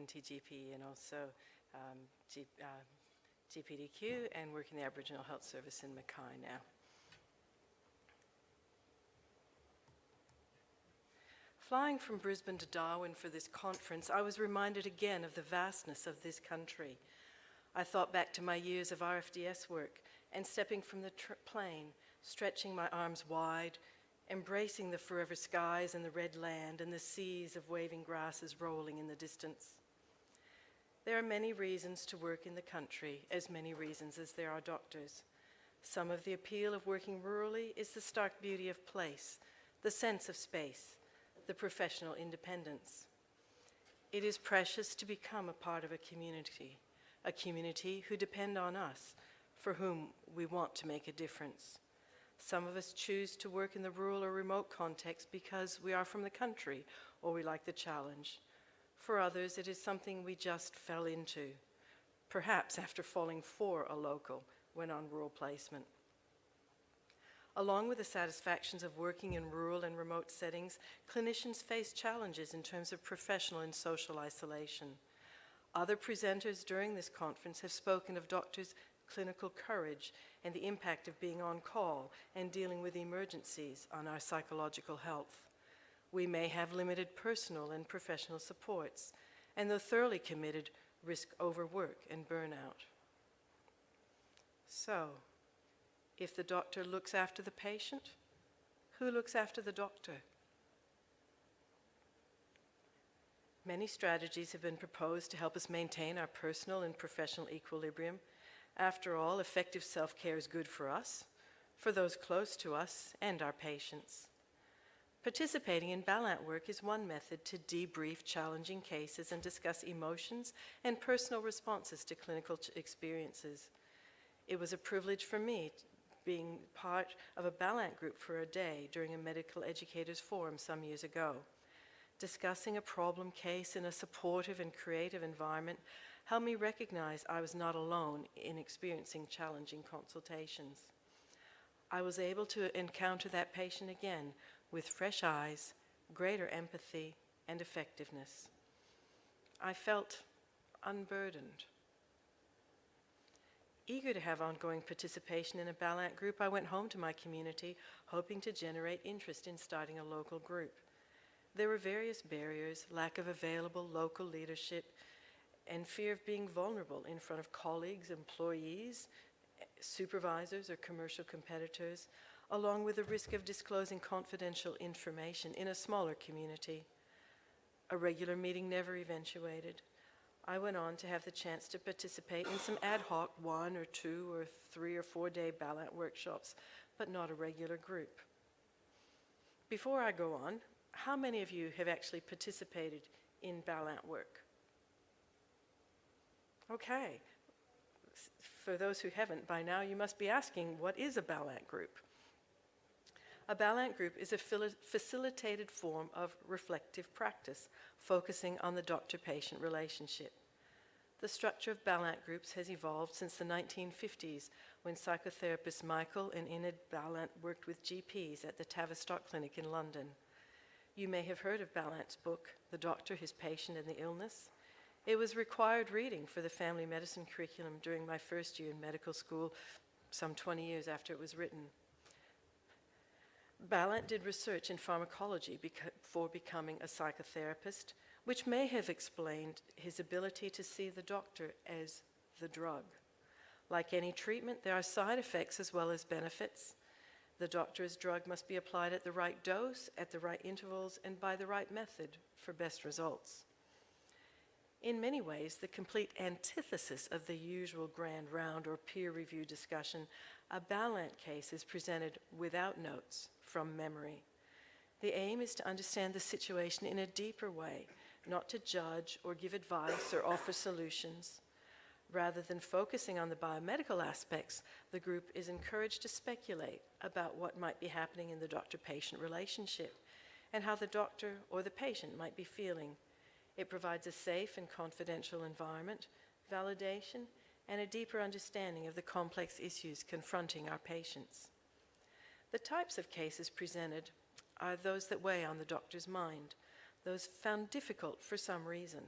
NTGPE and also GPDQ, and work in the Aboriginal Health Service in Mackay now. Flying from Brisbane to Darwin for this conference, I was reminded again of the vastness of this country. I thought back to my years of RFDS work and stepping from the plane, stretching my arms wide, embracing the forever skies and the red land and the seas of waving grasses rolling in the distance. There are many reasons to work in the country, as many reasons as there are doctors. Some of the appeal of working rurally is the stark beauty of place, the sense of space, the professional independence. It is precious to become a part of a community who depend on us, for whom we want to make a difference. Some of us choose to work in the rural or remote context because we are from the country or we like the challenge. For others, it is something we just fell into, perhaps after falling for a local when on rural placement. Along with the satisfactions of working in rural and remote settings, clinicians face challenges in terms of professional and social isolation. Other presenters during this conference have spoken of doctors' clinical courage and the impact of being on call and dealing with emergencies on our psychological health. We may have limited personal and professional supports, and though thoroughly committed, risk overwork and burnout. So, if the doctor looks after the patient, who looks after the doctor? Many strategies have been proposed to help us maintain our personal and professional equilibrium. After all, effective self-care is good for us, for those close to us, and our patients. Participating in Balint work is one method to debrief challenging cases and discuss emotions and personal responses to clinical experiences. It was a privilege for me being part of a Balint group for a day during a medical educators forum some years ago. Discussing a problem case in a supportive and creative environment helped me recognize I was not alone in experiencing challenging consultations. I was able to encounter that patient again with fresh eyes, greater empathy, and effectiveness. I felt unburdened. Eager to have ongoing participation in a Balint group, I went home to my community, hoping to generate interest in starting a local group. There were various barriers: lack of available local leadership, and fear of being vulnerable in front of colleagues, employees, supervisors, or commercial competitors, along with the risk of disclosing confidential information in a smaller community. A regular meeting never eventuated. I went on to have the chance to participate in some ad hoc 1 or 2 or 3 or 4 day Balint workshops, but not a regular group. Before I go on, how many of you have actually participated in Balint work? Okay. For those who haven't by now, you must be asking, what is a Balint group? A Balint group is a facilitated form of reflective practice, focusing on the doctor-patient relationship. The structure of Balint groups has evolved since the 1950s, when psychotherapists Michael and Enid Balint worked with GPs at the Tavistock Clinic in London. You may have heard of Balint's book, The Doctor, His Patient and the Illness. It was required reading for the family medicine curriculum during my first year in medical school, some 20 years after it was written. Balint did research in pharmacology before becoming a psychotherapist, which may have explained his ability to see the doctor as the drug. Like any treatment, there are side effects as well as benefits. The doctor's drug must be applied at the right dose, at the right intervals, and by the right method for best results. In many ways, the complete antithesis of the usual grand round or peer review discussion, a Balint case is presented without notes, from memory. The aim is to understand the situation in a deeper way, not to judge or give advice or offer solutions. Rather than focusing on the biomedical aspects, the group is encouraged to speculate about what might be happening in the doctor-patient relationship and how the doctor or the patient might be feeling. It provides a safe and confidential environment, validation, and a deeper understanding of the complex issues confronting our patients. The types of cases presented are those that weigh on the doctor's mind, those found difficult for some reason.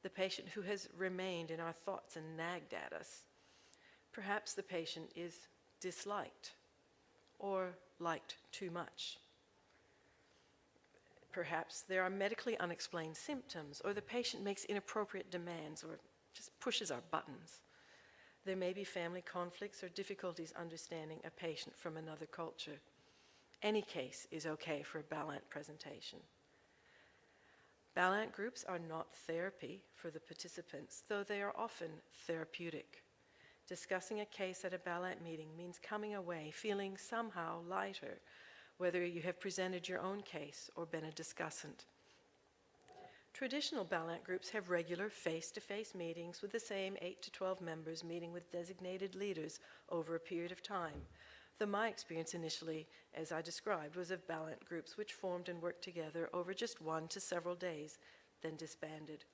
the patient who has remained in our thoughts and nagged at us. Perhaps the patient is disliked or liked too much. Perhaps there are medically unexplained symptoms, or the patient makes inappropriate demands or just pushes our buttons. There may be family conflicts or difficulties understanding a patient from another culture. Any case is okay for a Balint presentation. Balint groups are not therapy for the participants, though they are often therapeutic. Discussing a case at a Balint meeting means coming away feeling somehow lighter, whether you have presented your own case or been a discussant. Traditional Balint groups have regular face-to-face meetings with the same 8 to 12 members meeting with designated leaders over a period of time. Though my experience initially, as I described, was of Balint groups which formed and worked together over just 1 to several days, then disbanded.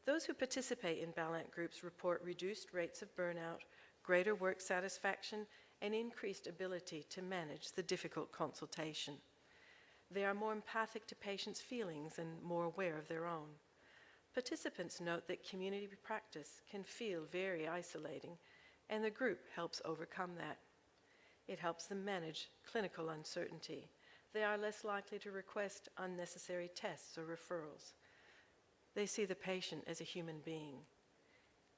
Those who participate in Balint groups report reduced rates of burnout, greater work satisfaction, and increased ability to manage the difficult consultation. They are more empathic to patients' feelings and more aware of their own. Participants note that community practice can feel very isolating, and the group helps overcome that. It helps them manage clinical uncertainty. They are less likely to request unnecessary tests or referrals. They see the patient as a human being,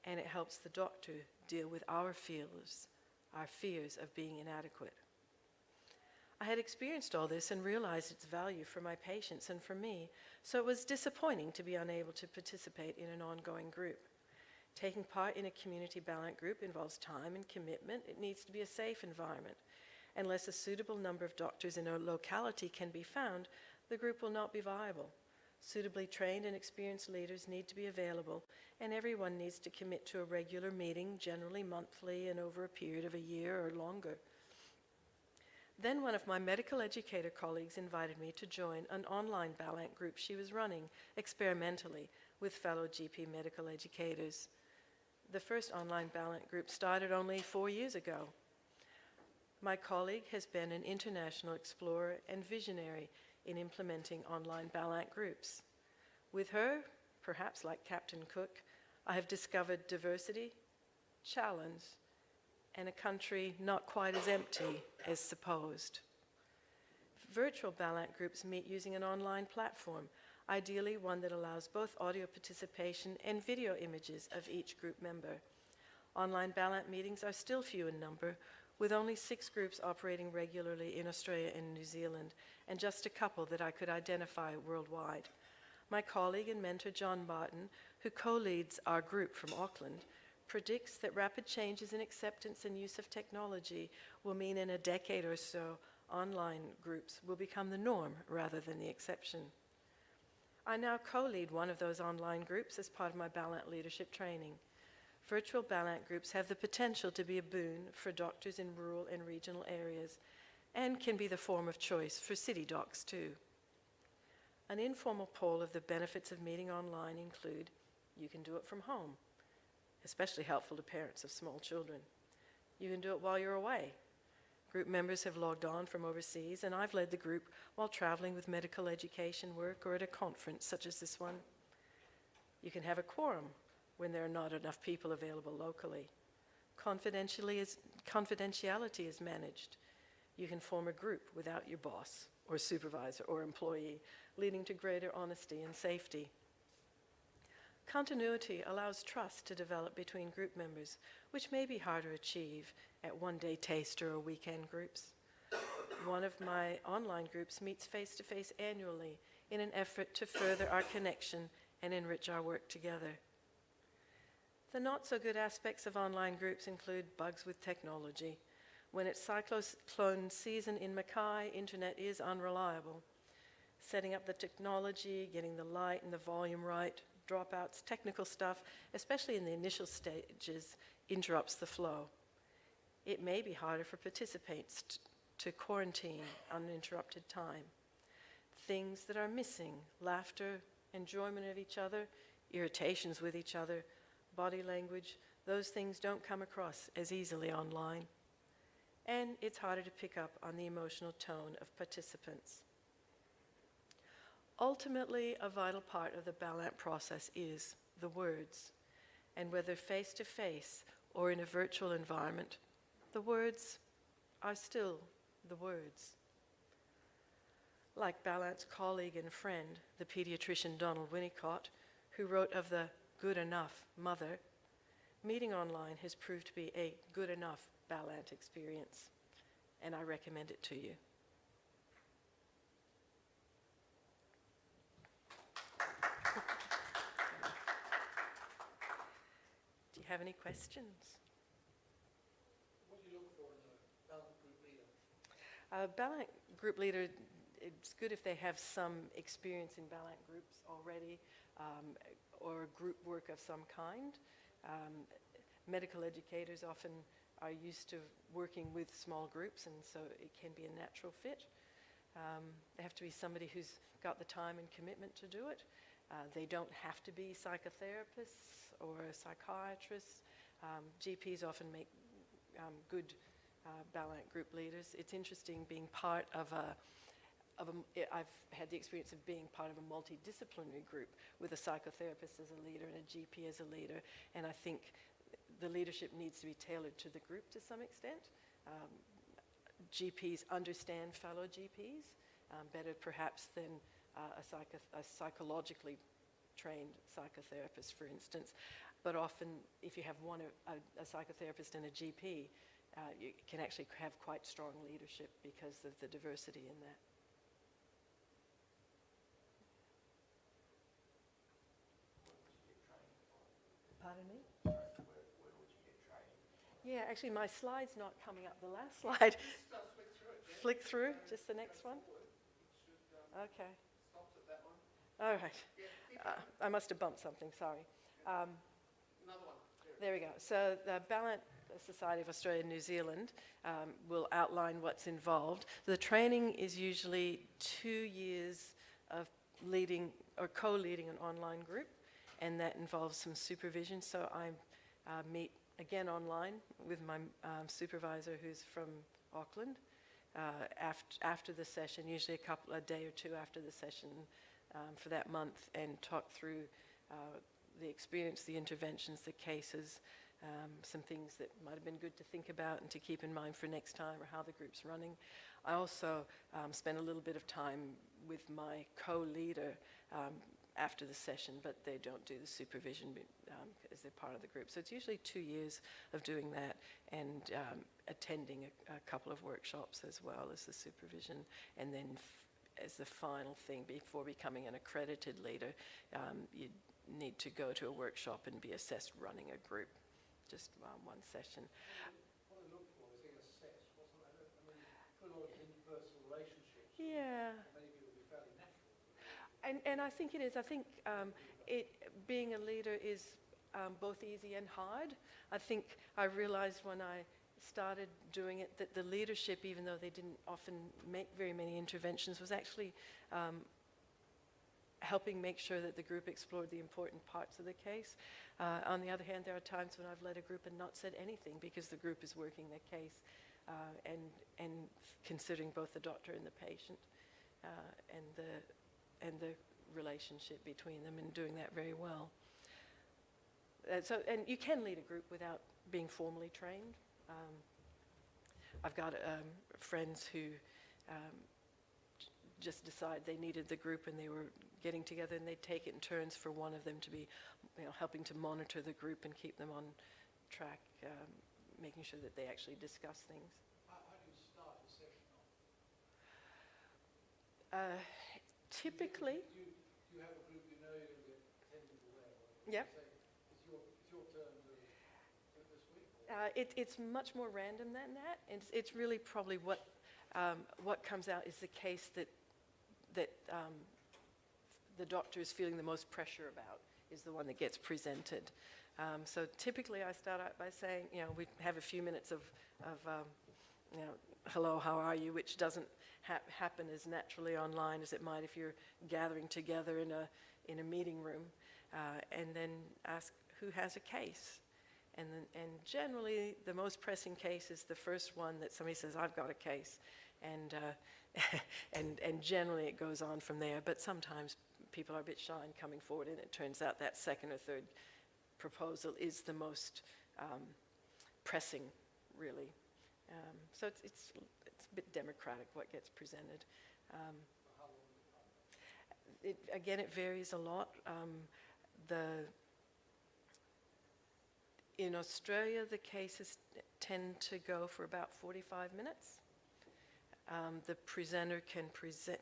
and it helps the doctor deal with our fears of being inadequate. I had experienced all this and realized its value for my patients and for me, so it was disappointing to be unable to participate in an ongoing group. Taking part in a community Balint group involves time and commitment. It needs to be a safe environment. Unless a suitable number of doctors in a locality can be found, the group will not be viable. Suitably trained and experienced leaders need to be available, and everyone needs to commit to a regular meeting, generally monthly and over a period of a year or longer. Then one of my medical educator colleagues invited me to join an online Balint group she was running experimentally with fellow GP medical educators. The first online Balint group started only 4 years ago. My colleague has been an international explorer and visionary in implementing online Balint groups. With her, perhaps like Captain Cook, I have discovered diversity, challenge, and a country not quite as empty as supposed. Virtual Balint groups meet using an online platform, ideally one that allows both audio participation and video images of each group member. Online Balint meetings are still few in number, with only 6 groups operating regularly in Australia and New Zealand, and just a couple that I could identify worldwide. My colleague and mentor John Martin, who co-leads our group from Auckland, predicts that rapid changes in acceptance and use of technology will mean in a decade or so, online groups will become the norm rather than the exception. I now co-lead one of those online groups as part of my Balint leadership training. Virtual Balint groups have the potential to be a boon for doctors in rural and regional areas, and can be the form of choice for city docs too. An informal poll of the benefits of meeting online include: you can do it from home, especially helpful to parents of small children. You can do it while you're away. Group members have logged on from overseas, and I've led the group while traveling with medical education work or at a conference such as this one. You can have a quorum when there are not enough people available locally. Confidentiality is managed. You can form a group without your boss or supervisor or employee, leading to greater honesty and safety. Continuity allows trust to develop between group members, which may be hard to achieve at one-day taster or weekend groups. One of my online groups meets face-to-face annually in an effort to further our connection and enrich our work together. The not-so-good aspects of online groups include bugs with technology. When it's cyclone season in Mackay, internet is unreliable. Setting up the technology, getting the light and the volume right, dropouts, technical stuff, especially in the initial stages, interrupts the flow. It may be harder for participants to quarantine uninterrupted time. Things that are missing: laughter, enjoyment of each other, irritations with each other, body language, those things don't come across as easily online. And it's harder to pick up on the emotional tone of participants. Ultimately, a vital part of the Balint process is the words. And whether face-to-face or in a virtual environment, the words are still the words. Like Balint's colleague and friend, the pediatrician Donald Winnicott, who wrote of the good enough mother, meeting online has proved to be a good enough Balint experience, and I recommend it to you. Do you have any questions? What do you look for in a Balint group leader? Balint group leader, it's good if they have some experience in Balint groups already, or group work of some kind. Medical educators often are used to working with small groups, and so it can be a natural fit. They have to be somebody who's got the time and commitment to do it. They don't have to be psychotherapists or psychiatrists. GPs often make good Balint group leaders. It's interesting being part of I've had the experience of being part of a multidisciplinary group with a psychotherapist as a leader and a GP as a leader, and I think the leadership needs to be tailored to the group to some extent. GPs understand fellow GPs better perhaps than a psychologically trained psychotherapist, for instance. But often, if you have a psychotherapist and a GP, you can actually have quite strong leadership because of the diversity in that. Pardon me? Where would you get training? Yeah, actually my slide's not coming up. The last slide. Just flick through it. Jen. Flick through, just the next one. It should, Okay. stops at that one. All right. Yeah, keep going. I must have bumped something, sorry. Another one. There we go. So the Balint Society of Australia and New Zealand will outline what's involved. The training is usually 2 years of leading or co-leading an online group, and that involves some supervision. So I meet again online with my supervisor who's from Auckland after the session, usually a day or two after the session for that month, and talk through the experience, the interventions, the cases, some things that might have been good to think about and to keep in mind for next time, or how the group's running. I also spend a little bit of time with my co-leader after the session, but they don't do the supervision as they're part of the group. So it's usually 2 years of doing that, and attending a couple of workshops as well as the supervision. And then as the final thing, before becoming an accredited leader, you need to go to a workshop and be assessed running a group, just one session. What I look for is being assessed, wasn't it? I mean, put all interpersonal relationships. Yeah. Many people would be fairly natural. And I think it is. I think being a leader is both easy and hard. I think I realized when I started doing it that the leadership, even though they didn't often make very many interventions, was actually helping make sure that the group explored the important parts of the case. On the other hand, there are times when I've led a group and not said anything because the group is working the case and considering both the doctor and the patient and the relationship between them, and doing that very well. And you can lead a group without being formally trained. I've got friends who just decided they needed the group, and they were getting together, and they'd take it in turns for one of them to be, helping to monitor the group and keep them on track, making sure that they actually discuss things. How do you start a session off? Typically, Do you have a group you know you're going to get 10 people there? Yep. Say, it's your turn to do it this week? It's much more random than that. It's really probably what comes out is the case that the doctor is feeling the most pressure about is the one that gets presented. So typically I start out by saying, we have a few minutes of hello, how are you, which doesn't happen as naturally online as it might if you're gathering together in a meeting room, and then ask who has a case. And generally the most pressing case is the first one that somebody says, I've got a case. and and generally it goes on from there. But sometimes people are a bit shy in coming forward, and it turns out that second or third proposal is the most pressing, really. So it's a bit democratic what gets presented. Again, it varies a lot. In Australia, the cases tend to go for about 45 minutes. The presenter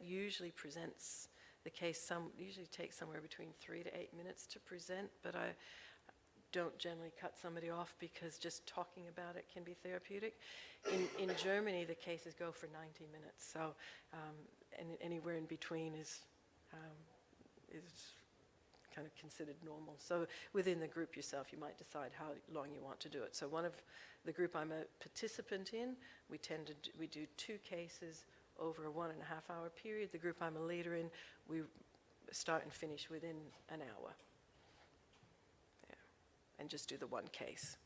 usually presents the case, usually takes somewhere between 3 to 8 minutes to present, but I don't generally cut somebody off because just talking about it can be therapeutic. In Germany, the cases go for 90 minutes, so and anywhere in between is kind of considered normal. So within the group yourself, you might decide how long you want to do it. So one of the group I'm a participant in, we do 2 cases over a 1.5 hour period. The group I'm a leader in, we start and finish within an hour. Yeah. And just do the 1 case.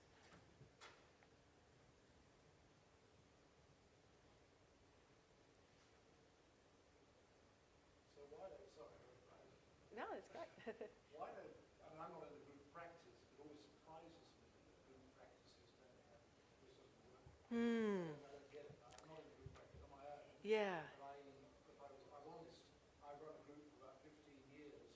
So why don't, sorry, No, it's great. why don't, I mean, I'm not in the group practice, it always surprises me that group practices don't have, this doesn't work. I don't get it. I'm not in the group practice on my own. Yeah. But if I was honest, I run a group for about 15 years,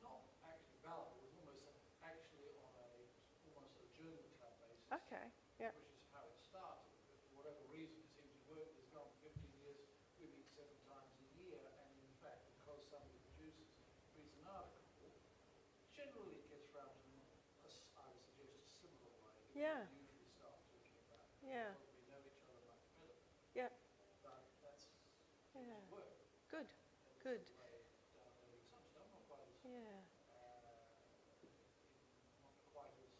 not actually Balint, it was almost actually on almost a journal club basis. Okay. Yeah. Which is how it started, but for whatever reason it seems to work. It's gone 15 years, we meet 7 times a year, and in fact, because somebody produces, reads an article, generally it gets round to, I would suggest, a similar way. Yeah. We usually start talking about it, Yeah. because we know each other much better. Yeah. But that's Yeah. work. Good. And Good. it's a way of downloading some stuff, not quite as, Yeah. not quite as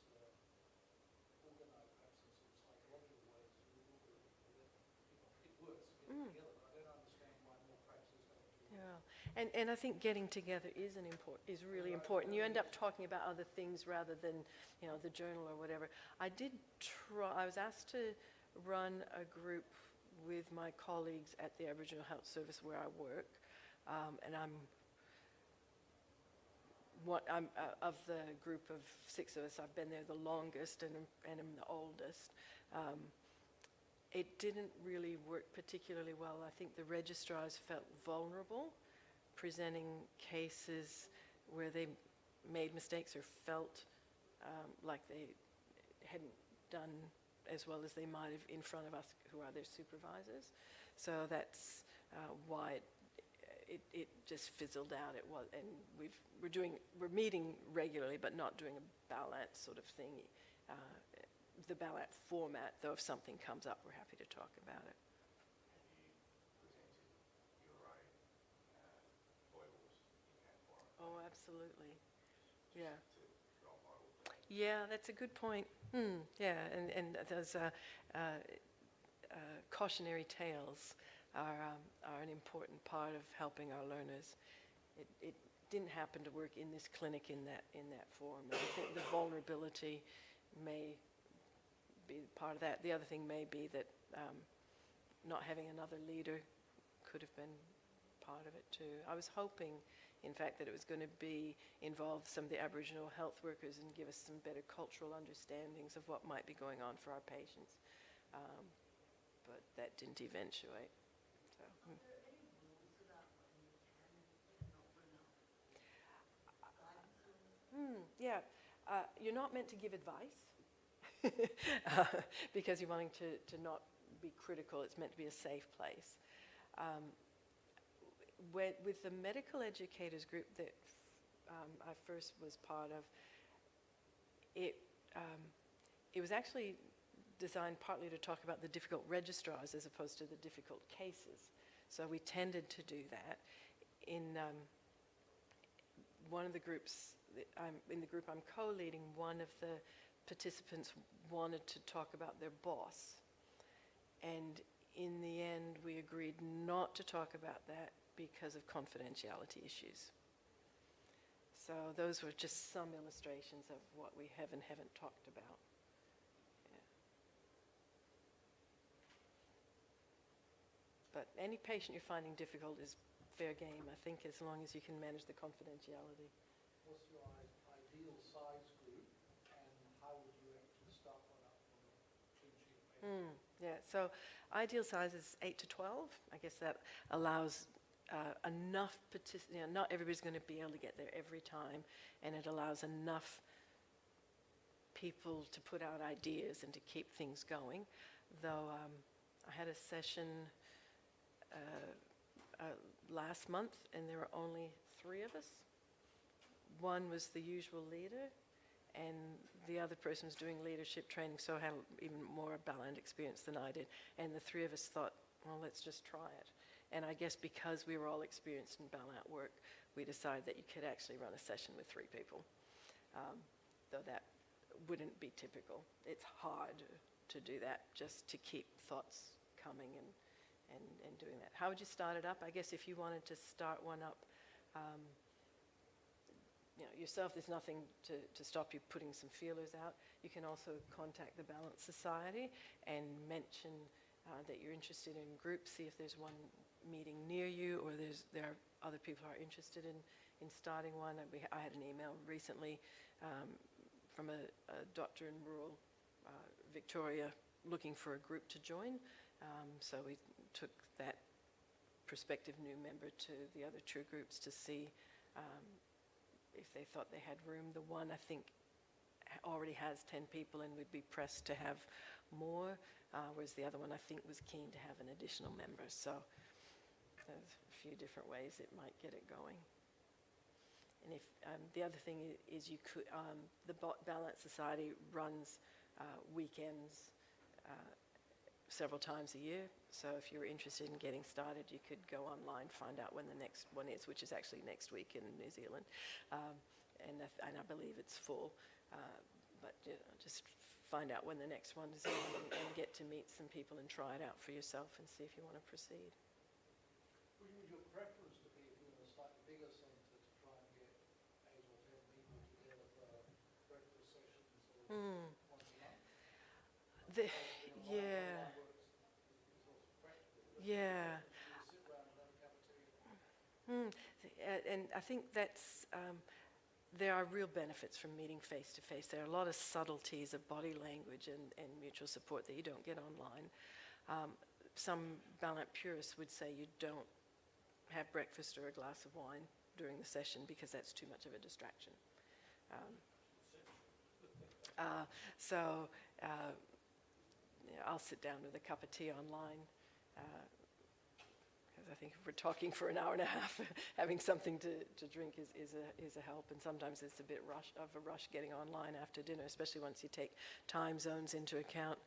organised, perhaps in sort of psychological ways as we would do it. It works to get together, but I don't understand why more practices don't do it. Yeah, and I think getting together is really important. You end up talking about other things rather than, the journal or whatever. I was asked to run a group with my colleagues at the Aboriginal Health Service where I work, and I'm of the group of 6 of us, I've been there the longest and I'm the oldest. It didn't really work particularly well. I think the registrars felt vulnerable presenting cases where they made mistakes or felt like they hadn't done as well as they might have in front of us who are their supervisors. So that's why it just fizzled out. It was, and we're meeting regularly, but not doing a Balint sort of thing. The Balint format, though, if something comes up, we're happy to talk about it. Have you presented your own foibles in that forum? Oh, absolutely. Yeah. To role model. Yeah, that's a good point. Yeah, and those cautionary tales are an important part of helping our learners. It didn't happen to work in this clinic in that forum. And I think the vulnerability may be part of that. The other thing may be that not having another leader could have been part of it too. I was hoping, in fact, that it was going to involve some of the Aboriginal health workers and give us some better cultural understandings of what might be going on for our patients. But that didn't eventuate. So, Are there any rules about when you can and cannot bring up guidance on this? Yeah, you're not meant to give advice because you're wanting to not be critical. It's meant to be a safe place. With the medical educators group that I first was part of, it was actually designed partly to talk about the difficult registrars as opposed to the difficult cases. So we tended to do that. In one of the groups, in the group I'm co-leading, one of the participants wanted to talk about their boss. And in the end, we agreed not to talk about that because of confidentiality issues. So those were just some illustrations of what we have and haven't talked about. Yeah. But any patient you're finding difficult is fair game, I think, as long as you can manage the confidentiality. What's your ideal size group, and how would you actually start one up on a clean sheet of paper? Yeah, so ideal size is 8 to 12. I guess that allows enough not everybody's going to be able to get there every time, and it allows enough people to put out ideas and to keep things going. Though I had a session last month, and there were only 3 of us. One was the usual leader, and the other person was doing leadership training, so had even more Balint experience than I did. And the 3 of us thought, well, let's just try it. And I guess because we were all experienced in Balint work, we decided that you could actually run a session with 3 people, though that wouldn't be typical. It's hard to do that, just to keep thoughts coming and doing that. How would you start it up? I guess if you wanted to start one up yourself, there's nothing to stop you putting some feelers out. You can also contact the Balint Society and mention that you're interested in groups, see if there's one meeting near you, or there are other people who are interested in starting one. I had an email recently from a doctor in rural Victoria looking for a group to join. So we took that prospective new member to the other true groups to see if they thought they had room. The one, I think, already has 10 people and would be pressed to have more, whereas the other one, I think, was keen to have an additional member. So there's a few different ways it might get it going. And if the other thing is you could, the Balint Society runs weekends several times a year. So if you're interested in getting started, you could go online, find out when the next one is, which is actually next week in New Zealand. And I believe it's full. But just find out when the next one is and get to meet some people and try it out for yourself and see if you want to proceed. Would your preference to be if you're in a slightly bigger centre to try and get 8 or 10 people together for breakfast sessions or once a month? Yeah. Yeah. Sit around and have a cup of tea. And I think that's, there are real benefits from meeting face to face. There are a lot of subtleties of body language and mutual support that you don't get online. Some Balint purists would say you don't have breakfast or a glass of wine during the session because that's too much of a distraction. I'll sit down with a cup of tea online, because I think if we're talking for an hour and a half, having something to drink is a help. And sometimes it's a bit of a rush getting online after dinner, especially once you take time zones into account.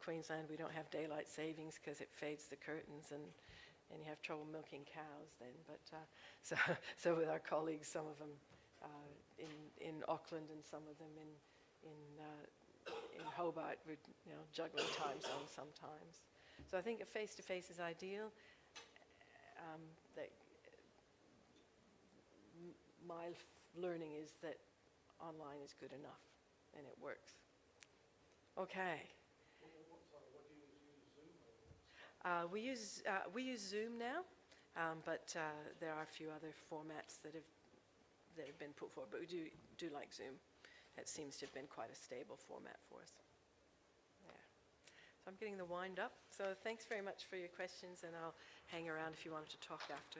Queensland, we don't have daylight savings because it fades the curtains, and you have trouble milking cows then. But so with our colleagues, some of them in Auckland and some of them in Hobart, we're juggling time zones sometimes. So I think a face-to-face is ideal. My learning is that online is good enough, and it works. Okay. What do you use, Zoom or? We use Zoom now, but there are a few other formats that have been put forward. But we do like Zoom. That seems to have been quite a stable format for us. Yeah. So I'm getting the wind up. So thanks very much for your questions, and I'll hang around if you wanted to talk after.